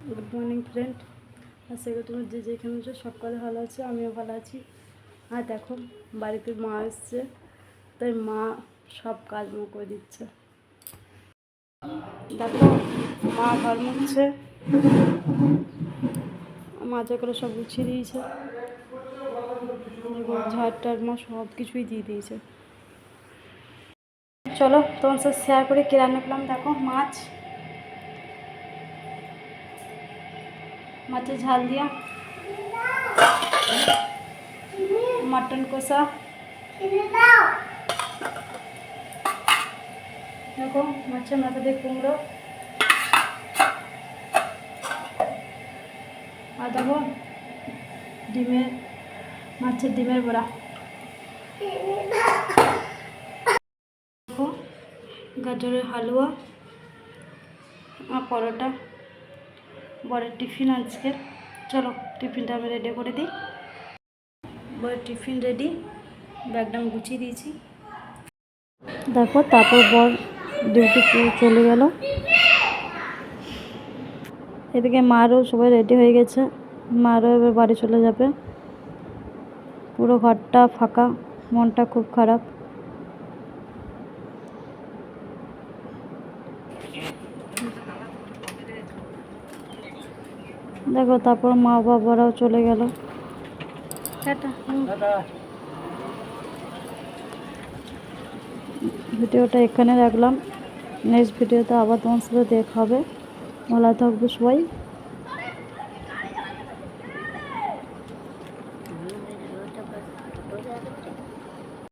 Good morning friend. আশা করি তোমার যে যেখানে আছো সকালে ভালো আছে, আমিও ভালো আছি। আর দেখো বাড়িতে মা এসছে, তাই মা সব কাজ করে দিচ্ছে। দেখো মা ঘর মুছছে, মাজা করে সব গুছিয়ে দিয়েছে, ঝাড়টার মা সব কিছুই দিয়ে দিয়েছে। চলো তোমার সাথে শেয়ার করে কে রান্না করলাম। দেখো মাছের ঝাল দিয়া মটন কষা, দেখো মাছের মাথা দিয়ে কুমড়ো, আর দেখো মাছের ডিমের বড়া, দেখো গাজরের হালুয়া আর পরোটা, বড়ের টিফিন আজকে। চলো টিফিনটা আমি রেডি করে দিই। বড়ের টিফিন রেডি, ব্যাগটা আমি গুছিয়ে দিয়েছি। দেখো তারপর বর ডিউটি চলে গেল। এদিকে মারও সবাই রেডি হয়ে গেছে, মারও এবার বাড়ি চলে যাবে। পুরো ঘরটা ফাঁকা, মনটা খুব খারাপ। দেখো তারপর মা বাবারাও চলে গেল। ভিডিওটা এখানে রাখলাম, নেক্সট ভিডিওতে আবার তোমার সাথে দেখা হবে। ভালো থাকবে সবাই।